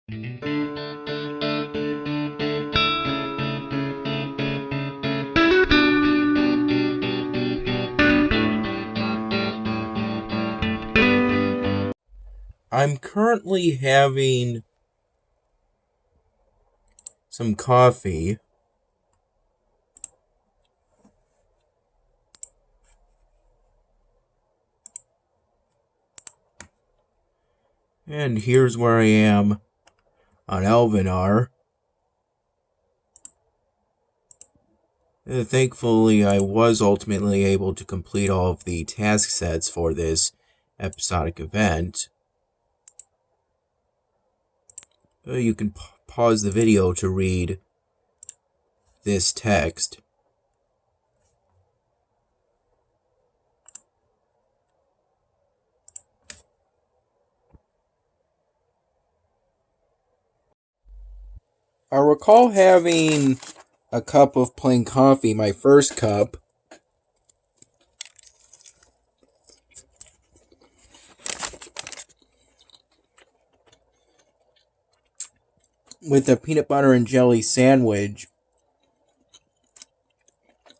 I'm currently having some coffee. And here's where I am on Elvenar. Thankfully, I was ultimately able to complete all of the task sets for this episodic event. You can pause the video to read this text. I recall having a cup of plain coffee, my first cup, with a peanut butter and jelly sandwich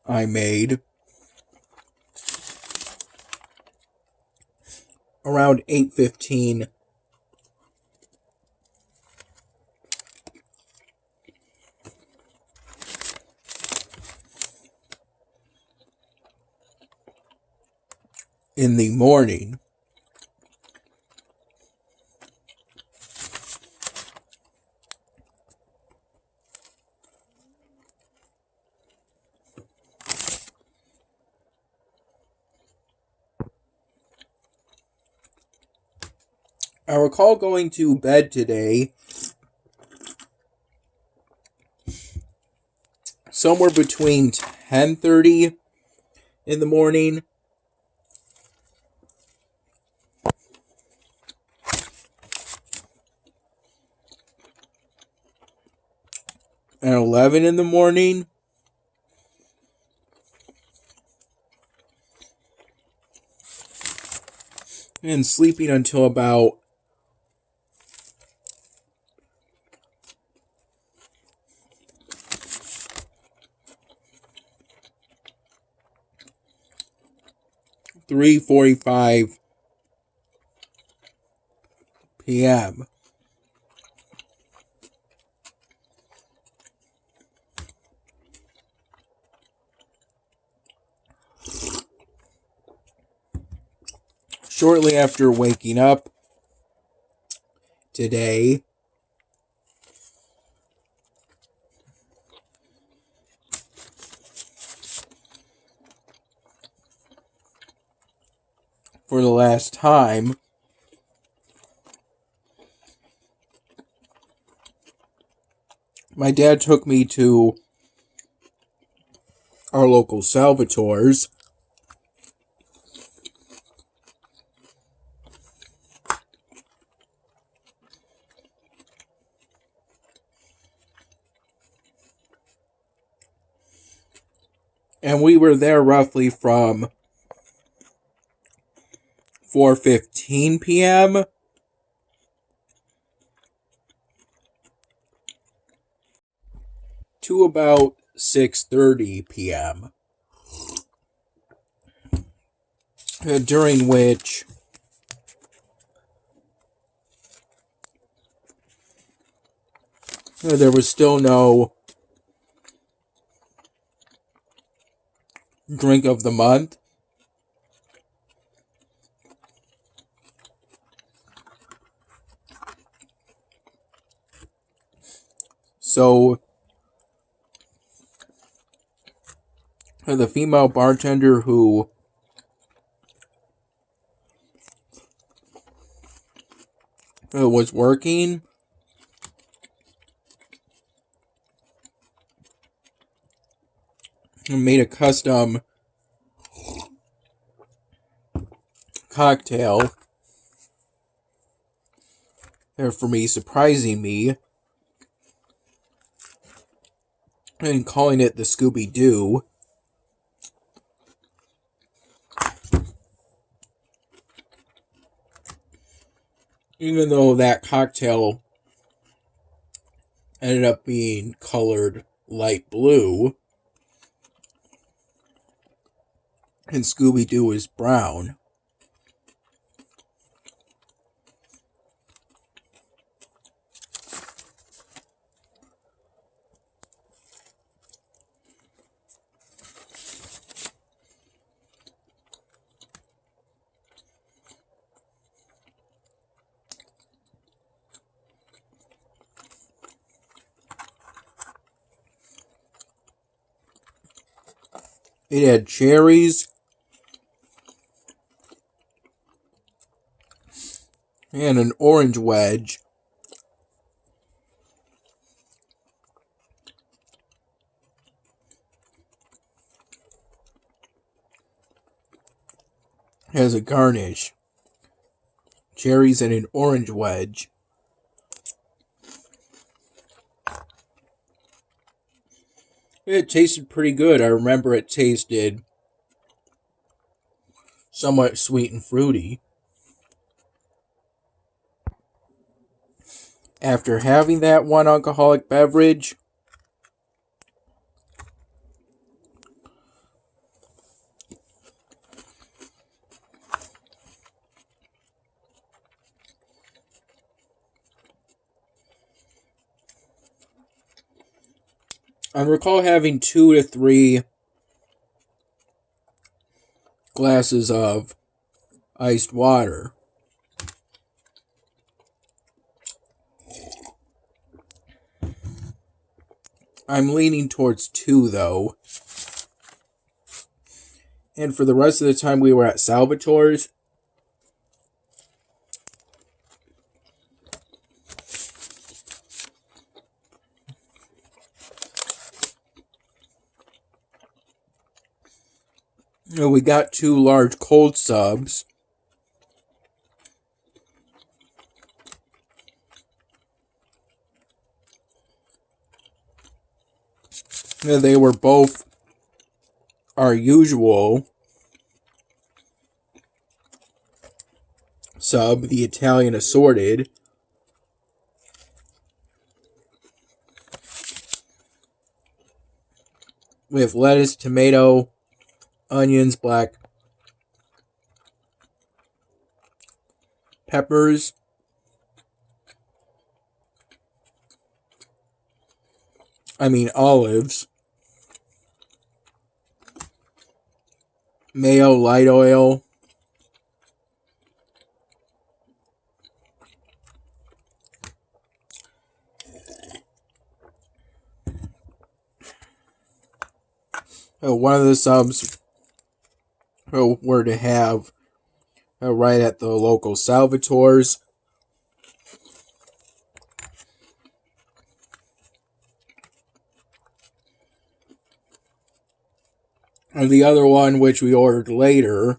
I made around 8:15 in the morning. I recall going to bed today somewhere between 10:30 in the morning and 11 in the morning. And sleeping until about 3:45 p.m. Shortly after waking up today, for the last time, my dad took me to our local Salvatore's. And we were there roughly from 4:15 p.m. to about 6:30 p.m. During which there was still no drink of the month. So the female bartender who was working made a custom cocktail for me, surprising me, and calling it the Scooby-Doo. Even though that cocktail ended up being colored light blue, and Scooby-Doo is brown. It had cherries and an orange wedge. As a garnish. Cherries and an orange wedge. It tasted pretty good. I remember it tasted somewhat sweet and fruity. After having that one alcoholic beverage, I recall having 2 to 3 glasses of iced water. I'm leaning towards 2, though. And for the rest of the time we were at Salvatore's, we got 2 large cold subs. They were both our usual sub, the Italian assorted. With lettuce, tomato, onions, black peppers, olives, mayo, light oil, one of the subs were to have right at the local Salvatore's. And the other one, which we ordered later,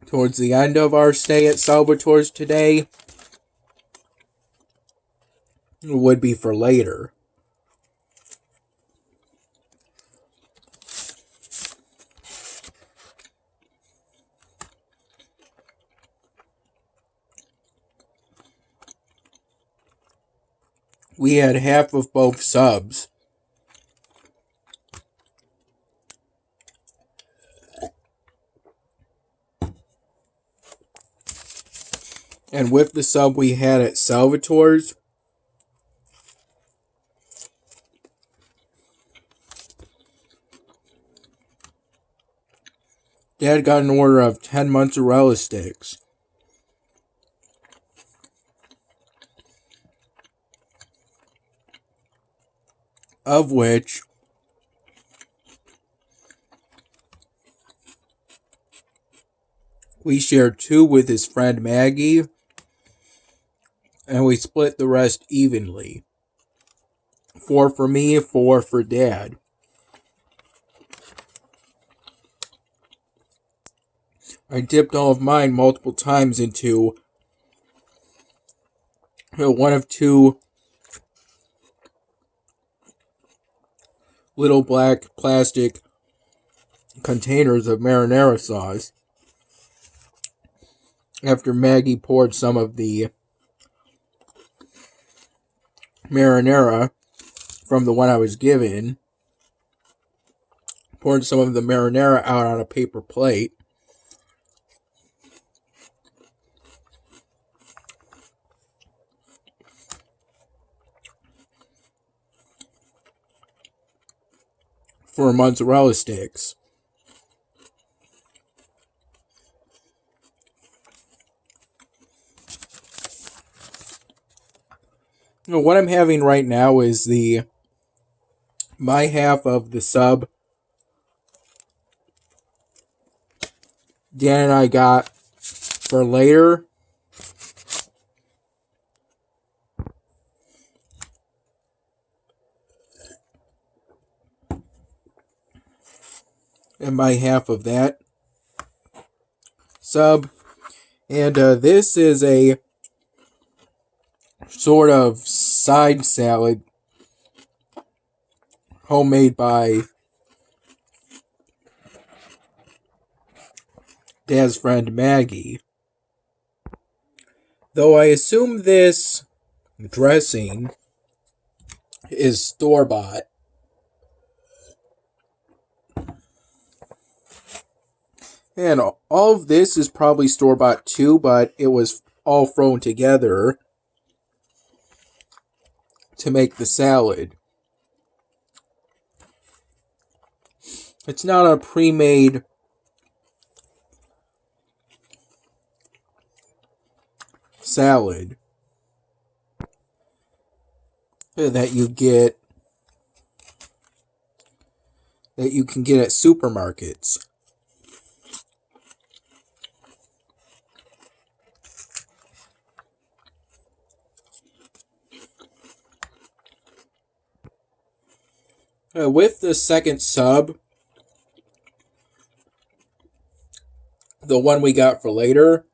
towards the end of our stay at Salvatore's today, would be for later. We had half of both subs. And with the sub we had at Salvatore's, Dad got an order of 10 mozzarella sticks. Of which we shared 2 with his friend Maggie, and we split the rest evenly. 4 for me, 4 for Dad. I dipped all of mine multiple times into one of 2 little black plastic containers of marinara sauce. After Maggie poured some of the marinara from the one I was given. Poured some of the marinara out on a paper plate. For mozzarella sticks. What I'm having right now is my half of the sub Dan and I got for later. And my half of that sub. And this is a sort of side salad homemade by Dad's friend Maggie. Though I assume this dressing is store-bought. And all of this is probably store-bought too, but it was all thrown together to make the salad. It's not a pre-made salad that you can get at supermarkets. With the second sub, the one we got for later,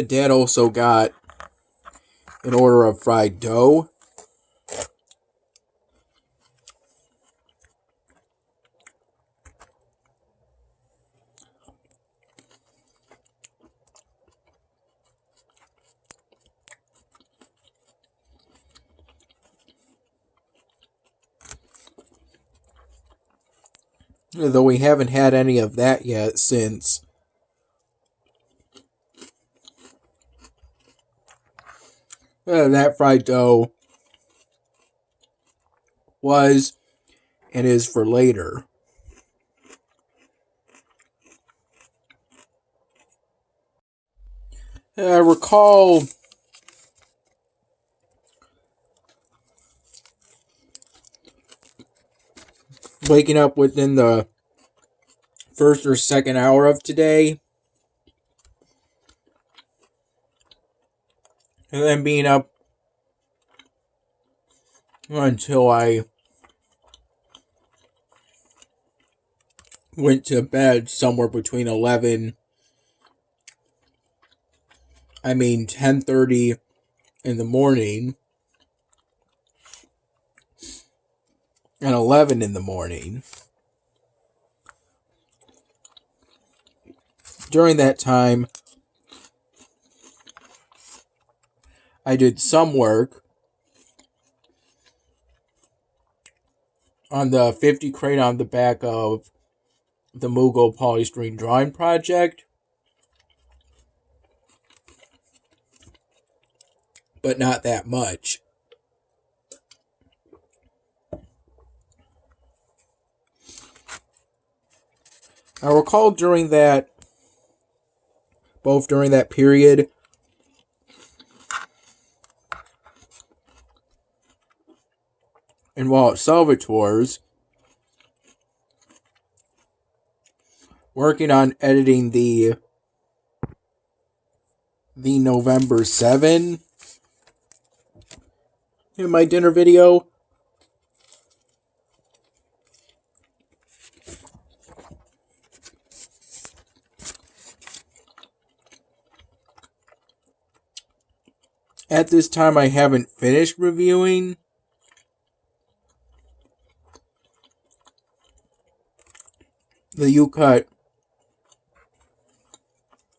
Dad also got an order of fried dough. Though we haven't had any of that yet since that fried dough was and is for later. I recall waking up within the first or second hour of today, and then being up until I went to bed somewhere between 10:30 in the morning and 11 in the morning. During that time, I did some work on the 50 crate on the back of the Mughal polystyrene drawing project, but not that much. I recall both during that period and while at Salvatore's, working on editing the November 7 in my dinner video. At this time, I haven't finished reviewing the U-Cut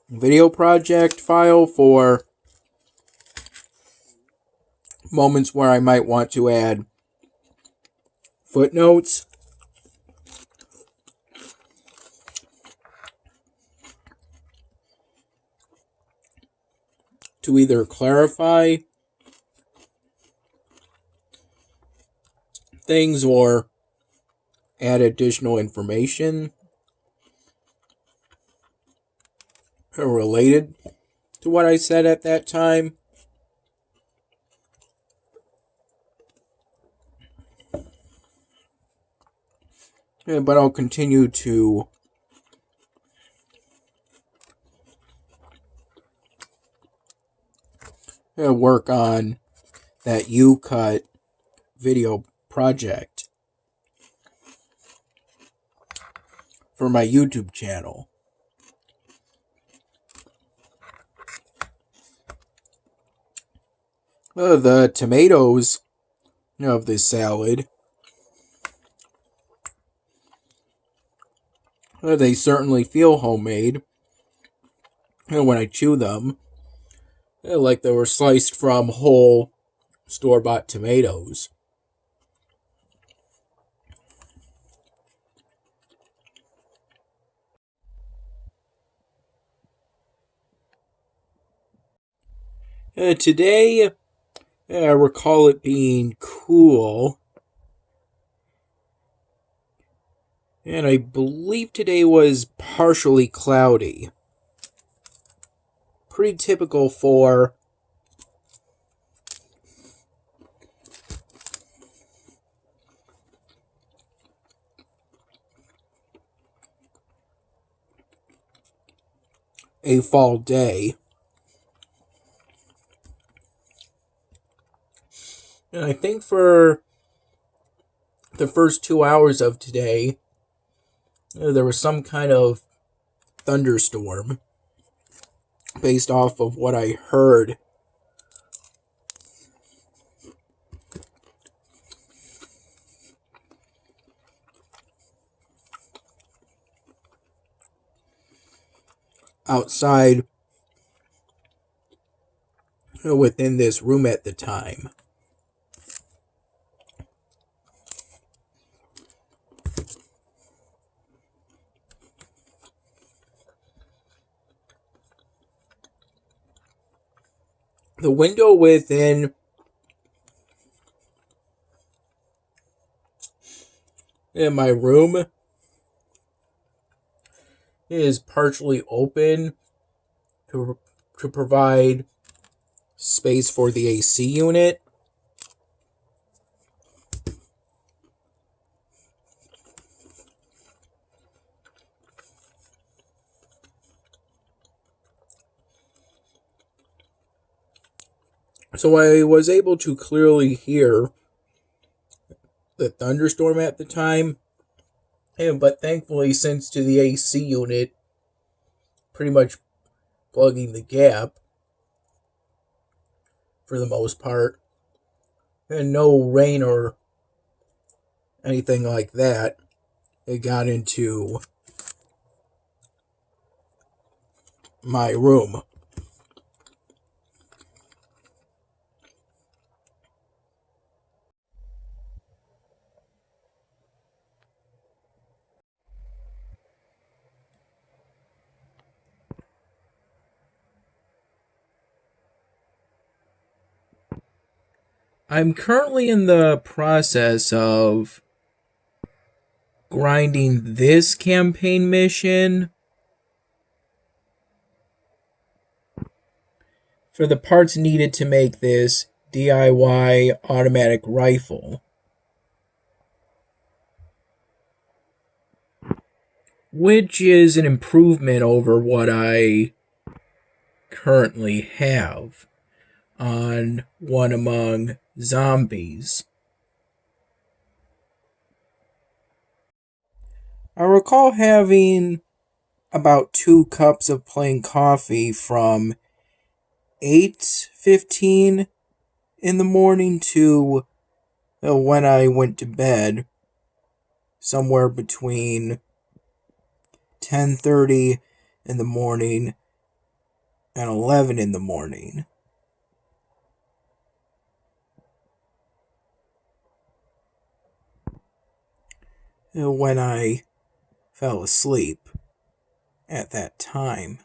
video project file for moments where I might want to add footnotes. To either clarify things or add additional information related to what I said at that time. But I'll continue to work on that U-Cut video project for my YouTube channel. The tomatoes of this salad, they certainly feel homemade when I chew them, like they were sliced from whole store-bought tomatoes. Today, I recall it being cool, and I believe today was partially cloudy. Pretty typical for a fall day. And I think for the first 2 hours of today, there was some kind of thunderstorm based off of what I heard. Outside within this room at the time. The window within my room is partially open to provide space for the AC unit. So I was able to clearly hear the thunderstorm at the time. But thankfully, since to the AC unit pretty much plugging the gap for the most part, and no rain or anything like that, it got into my room. I'm currently in the process of grinding this campaign mission for the parts needed to make this DIY automatic rifle, which is an improvement over what I currently have on One Among Zombies. I recall having about 2 cups of plain coffee from 8:15 in the morning to when I went to bed, somewhere between 10:30 in the morning and 11 in the morning. when I fell asleep at that time.